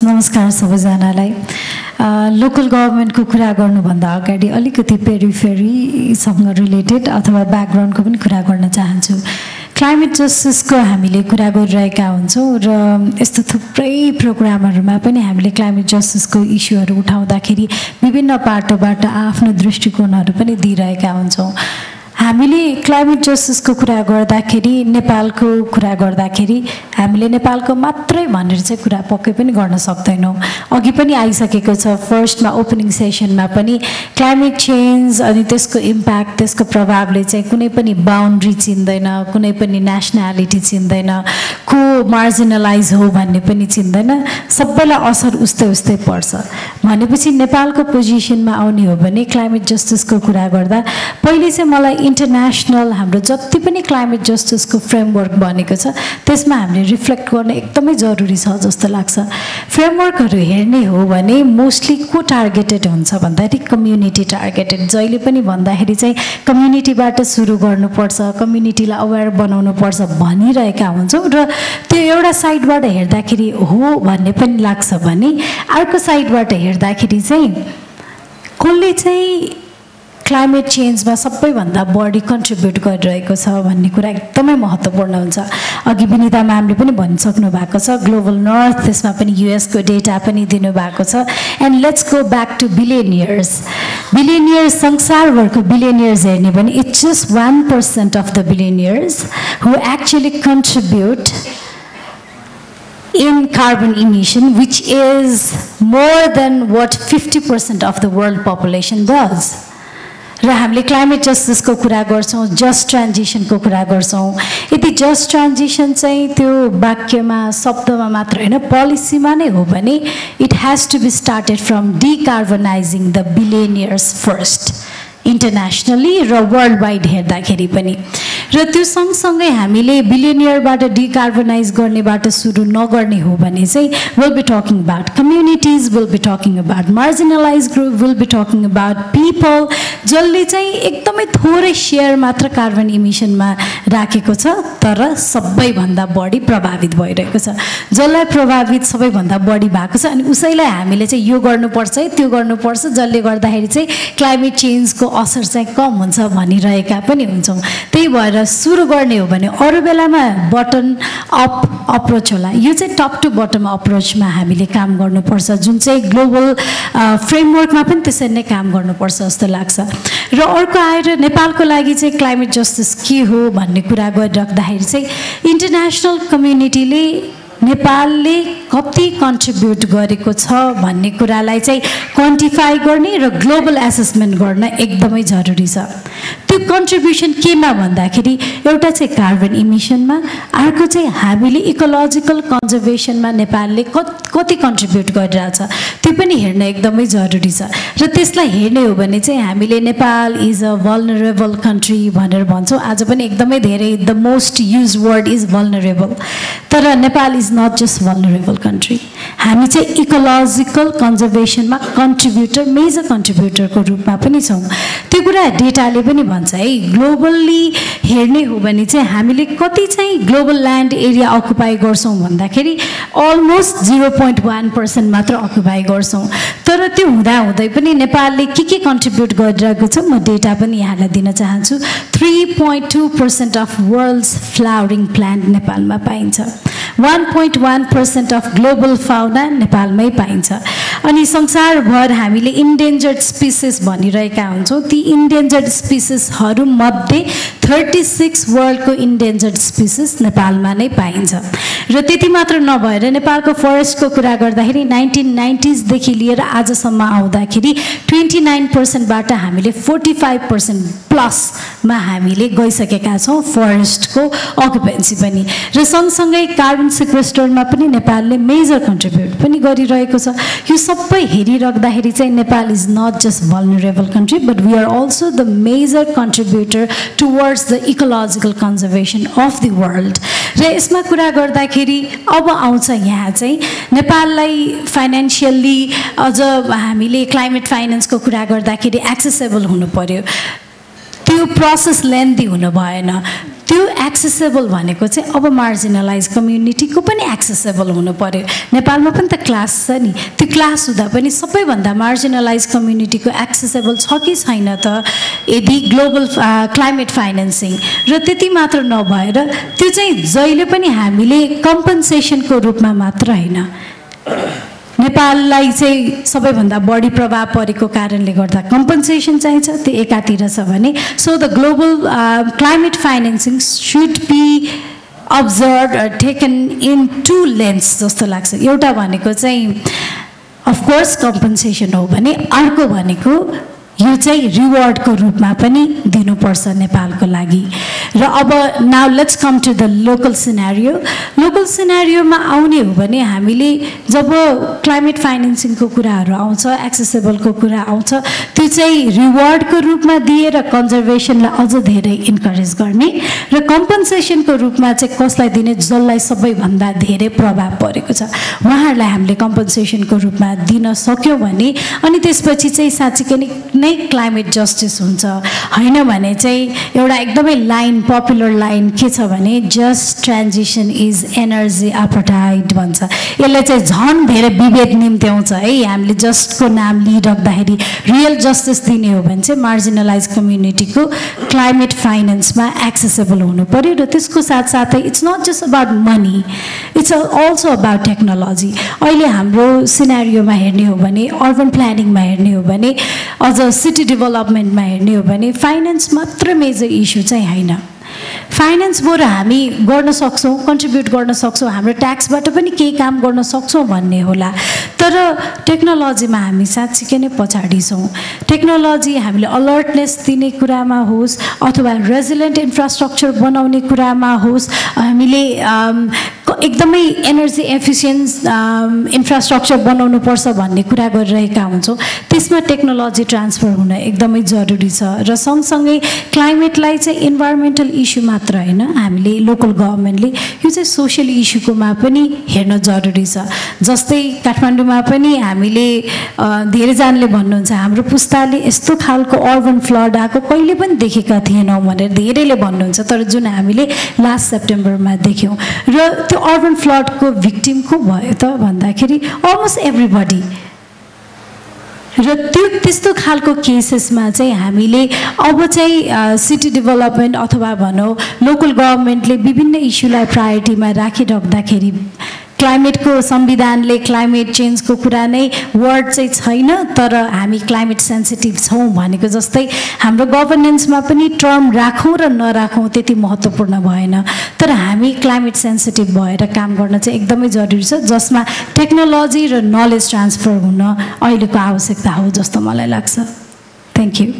नमस्कार सबैजनालाई। लोकल गभर्नमेन्टको कुरा गर्नुभन्दा अगाडि अलिकति पेरिफेरीसँग रिलेटेड अथवा ब्याकग्राउन्डको पनि कुरा गर्न चाहन्छु। क्लाइमेट जस्टिसको हामीले कुरा गरिरहेका हुन्छौँ र यस्तो थुप्रै प्रोग्रामहरूमा पनि हामीले क्लाइमेट जस्टिसको इस्युहरू उठाउँदाखेरि विभिन्न पाटोबाट आफ्नो दृष्टिकोणहरू पनि दिइरहेका हुन्छौँ। हामीले क्लाइमेट जस्टिसको कुरा गर्दाखेरि नेपालको कुरा गर्दाखेरि हामीले नेपालको मात्रै भनेर चाहिँ कुरा पक्कै पनि गर्न सक्दैनौँ। अघि पनि आइसकेको छ, फर्स्टमा ओपनिङ सेसनमा पनि क्लाइमेट चेन्ज अनि त्यसको इम्प्याक्ट, त्यसको प्रभावले चाहिँ कुनै पनि बााउन्ड्री चिन्दैन, कुनै पनि नेसनालिटी चिन्दैन, को मार्जिनलाइज हो भन्ने पनि चिन्दैन, सबैलाई असर उस्तै उस्तै पर्छ। भनेपछि नेपालको पोजिसनमा आउने हो भने क्लाइमेट जस्टिसको कुरा गर्दा पहिले चाहिँ मलाई इन्टरनेसनल हाम्रो जति पनि क्लाइमेट जस्टिसको फ्रेमवर्क बनेको छ त्यसमा हामीले रिफ्लेक्ट गर्न एकदमै जरुरी छ जस्तो लाग्छ। फ्रेमवर्कहरू हेर्ने हो भने मोस्टली को टार्गेटेड हुन्छ भन्दाखेरि कम्युनिटी टार्गेटेड। जहिले पनि भन्दाखेरि चाहिँ कम्युनिटीबाट सुरु गर्नुपर्छ, कम्युनिटीलाई अवेर बनाउनुपर्छ भनिरहेका हुन्छौँ र त्यो एउटा साइडबाट हेर्दाखेरि हो भन्ने पनि लाग्छ भने अर्को साइडबाट हेर्दाखेरि चाहिँ कसले चाहिँ क्लाइमेट चेन्जमा सबैभन्दा बढी कन्ट्रिब्युट गरिरहेको छ भन्ने कुरा एकदमै महत्त्वपूर्ण हुन्छ। अघि विनिता म्यामले पनि भनिसक्नु भएको छ, ग्लोबल नर्थ, त्यसमा पनि युएसको डेटा पनि दिनुभएको छ। And let's go back to billionaires. Billionaires, संसारभरको बिलियनियर्स हेर्ने भने it's just 1% of the billionaires who actually contribute in carbon emission, which is more than what 50% of the world population does. र हामीले क्लाइमेट जस्टिसको कुरा गर्छौँ, जस्ट ट्रान्जिसनको कुरा गर्छौँ। यदि जस्ट ट्रान्जिसन चाहिँ त्यो वाक्यमा शब्दमा मात्र होइन पोलिसीमा नै हो भने it has to be started from decarbonising the billionaires first, internationally र वर्ल्ड वाइड हेर्दाखेरि पनि। र त्यो सँगसँगै हामीले बिलियनियरबाट डिकार्बनाइज गर्नेबाट सुरु नगर्ने हो भने चाहिँ will be talking about communities, will be talking about marginalise group, will be talking about people जसले चाहिँ एकदमै थोरै सेयर मात्र कार्बन इमिसनमा राखेको छ तर सबैभन्दा बढी प्रभावित भइरहेको छ। जसलाई प्रभावित सबैभन्दा बढी भएको छ अनि उसैलाई हामीले चाहिँ यो गर्नुपर्छ है त्यो गर्नुपर्छ, जसले गर्दाखेरि चाहिँ क्लाइमेट चेन्जको असर चाहिँ कम हुन्छ भनिरहेका पनि हुन्छौँ। त्यही भएर सुरु गर्ने हो भने अरू बेलामा बटन अप अप्रोच होला, यो चाहिँ टप टु बटम अप्रोचमा हामीले काम गर्नुपर्छ, जुन चाहिँ ग्लोबल फ्रेमवर्कमा पनि त्यसरी नै काम गर्नुपर्छ जस्तो लाग्छ। र अर्को आएर नेपालको लागि चाहिँ क्लाइमेट जस्टिस के हो भन्ने कुरा गरिराख्दाखेरि चाहिँ इन्टरनेसनल कम्युनिटीले नेपालले कति कन्ट्रिब्युट गरेको छ भन्ने कुरालाई चाहिँ क्वान्टिफाई गर्ने र ग्लोबल एसेसमेन्ट गर्न एकदमै जरुरी छ। त्यो कन्ट्रिब्युसन केमा भन्दाखेरि एउटा चाहिँ कार्बन इमिसनमा, अर्को चाहिँ हामीले इकोलोजिकल कन्जर्भेसनमा नेपालले कति कन्ट्रिब्युट गरिरहेछ त्यो पनि हेर्न एकदमै जरुरी छ। र त्यसलाई हेर्ने हो भने चाहिँ हामीले Nepal is a vulnerable country भनेर भन्छौँ। आज पनि एकदमै धेरै the most use word is vulnerable, तर Nepal is not just vulnerable country. हामी चाहिँ इकोलोजिकल कन्जर्भेसनमा कन्ट्रिब्युटर, मेजर कन्ट्रिब्युटरको रूपमा पनि छौँ। त्यो कुरा डेटाले पनि भन्छ है। ग्लोबल्ली हेर्ने हो भने चाहिँ हामीले कति चाहिँ ग्लोबल ल्यान्ड एरिया अकुपाई गर्छौँ भन्दाखेरि अलमोस्ट 0.1% मात्र अकुपाई गर्छौँ। तर त्यो हुँदाहुँदै पनि नेपालले के कन्ट्रिब्युट गरिरहेको छ म डेटा पनि यहाँलाई दिन चाहन्छु। 3.2% अफ वर्ल्ड्स फ्लावरिङ प्लान्ट नेपालमा पाइन्छ, 1.1% अफ ग्लोबल फाउना नेपालमै पाइन्छ। अनि संसारभर हामीले इन्डेन्जर्ड स्पिसिस भनिरहेका हुन्छौँ, ती इन्डेन्जर्ड स्पिसिसहरूमध्ये 36 वर्ल्डको इन्डेन्जर्ड स्पिसिस नेपालमा नै पाइन्छ। र त्यति मात्र नभएर नेपालको फरेस्टको कुरा गर्दाखेरि 1990s देखि लिएर आजसम्म आउँदाखेरि 29%बाट हामीले 45% प्लसमा हामीले गइसकेका छौँ फरेस्टको अकुपेन्सी पनि। र सँगसँगै कार्बन सिक्वेस्टरमा पनि नेपालले मेजर कन्ट्रिब्युट पनि गरिरहेको छ। यो सबै हेरिराख्दाखेरि चाहिँ Nepal is not just vulnerable country but we are also the major contributor towards the ecological conservation of the world. र यसमा कुरा गर्दाखेरि अब आउँछ यहाँ चाहिँ नेपाललाई फाइनेन्सियल्ली अझ हामीले क्लाइमेट फाइनेन्सको कुरा गर्दाखेरि एक्सेसेबल हुनु पर्यो। त्यो प्रोसेस लेन्दी हुनु भएन त्यो एक्सेसेबल भनेको चाहिँ अब मार्जिनलाइज कम्युनिटीको पनि एक्सेसेबल हुनु पर्यो नेपालमा पनि त क्लास छ नि त्यो क्लास हुँदा पनि सबैभन्दा मार्जिनलाइज कम्युनिटीको एक्सेसेबल छ कि छैन त यदि ग्लोबल क्लाइमेट फाइनेन्सिङ र त्यति मात्र नभएर त्यो चाहिँ जहिले पनि हामीले कम्पन्सेसनको रूपमा मात्र हैन नेपाललाई चाहिँ सबैभन्दा बढी प्रभाव परेको कारणले गर्दा कम्पन्सेसन चाहिन्छ त्यो एकातिर छ भने so the global climate financing should be observe taken into lens जस्तो लाग्छ एउटा भनेको चाहिँ अफकोर्स कम्पन्सेसन हो भने अर्को भनेको यो चाहिँ रिवार्डको रूपमा पनि दिनुपर्छ नेपालको लागि र अब now let's come to the local सिनारियोमा आउने हो भने हामीले जब क्लाइमेट फाइनेन्सिङको कुराहरू आउँछ एक्सेसेबलको कुरा आउँछ त्यो चाहिँ रिवार्डको रूपमा दिएर कन्जर्भेसनलाई अझ धेरै इन्करेज गर्ने र कम्पन्सेसनको रूपमा चाहिँ कसलाई दिने जसलाई सबैभन्दा धेरै प्रभाव परेको छ उहाँहरूलाई हामीले कम्पन्सेसनको रूपमा दिन सक्यौँ भने अनि त्यसपछि चाहिँ साँच्चीकै नै क्लाइमेट जस्टिस हुन्छ हैन भने चाहिँ एउटा एकदमै लाइन पपुलर लाइन के छ भने जस्ट ट्रान्जिसन इज एनर्जी अपर्टाइड भन्छ यसले चाहिँ झन् धेरै विभेद निम्त्याउँछ है हामीले जस्टको नाम लिइराख्दाखेरि रियल जस्टिस दिने हो भने चाहिँ मार्जिनलाइज कम्युनिटीको क्लाइमेट फाइनेन्समा एक्सेसेबल हुनु पर्यो र त्यसको साथसाथै it's not just about money it's also about technology अहिले हाम्रो सिनारियोमा हेर्ने हो भने अर्बन प्लानिङमा हेर्ने हो भने अझ सिटी डेभलपमेन्टमा हेर्ने हो भने फाइनेन्स मात्र मेजर इस्यु चाहिँ हैन फाइनेन्स बरु हामी गर्न सक्छौँ कन्ट्रिब्युट गर्न सक्छौँ हाम्रो ट्याक्सबाट पनि केही काम गर्न सक्छौँ भन्ने होला तर टेक्नोलोजीमा हामी साँच्चीकै नै पछाडि छौँ टेक्नोलोजी हामीले अलर्टनेस दिने कुरामा होस् अथवा रेजिलेन्ट इन्फ्रास्ट्रक्चर बनाउने कुरामा होस् हामीले एकदमै एनर्जी एफिसियन्ट इन्फ्रास्ट्रक्चर बनाउनु पर्छ भन्ने कुरा गरिरहेका हुन्छौँ त्यसमा टेक्नोलोजी ट्रान्सफर हुन एकदमै जरुरी छ र सँगसँगै क्लाइमेटलाई चाहिँ इन्भाइरोमेन्टल इस्यु मात्र हैन हामीले लोकल गभर्नमेन्टले यो चाहिँ सोसियल इस्युकोमा पनि हेर्न जरुरी छ जस्तै काठमाडौँमा पनि हामीले धेरैजनाले भन्नुहुन्छ हाम्रो पुस्ताले यस्तो खालको अर्बन फ्लड आएको कहिले पनि देखेका थिएनौँ भनेर धेरैले भन्नुहुन्छ तर जुन हामीले लास्ट सेप्टेम्बरमा देख्यौँ र त्यो अर्बन फ्लडको भिक्टिम को भयो त भन्दाखेरि अलमोस्ट एभ्रीबडी र त्यो त्यस्तो खालको केसेसमा चाहिँ हामीले अब चाहिँ सिटी डेभलपमेन्ट अथवा भनौँ लोकल गभर्नमेन्टले विभिन्न इस्युलाई प्रायोरिटीमा राखिराख्दाखेरि क्लाइमेटको संविधानले क्लाइमेट चेन्जको कुरा नै वर्ड चाहिँ छैन तर हामी क्लाइमेट सेन्सिटिभ छौँ भनेको जस्तै हाम्रो गभर्नेन्समा पनि टर्म राखौँ र नराखौँ त्यति महत्त्वपूर्ण भएन तर हामी क्लाइमेट सेन्सिटिभ भएर काम गर्न चाहिँ एकदमै जरुरी छ जसमा टेक्नोलोजी र नलेज ट्रान्सफर हुन अहिलेको आवश्यकता हो जस्तो मलाई लाग्छ थ्याङ्क यू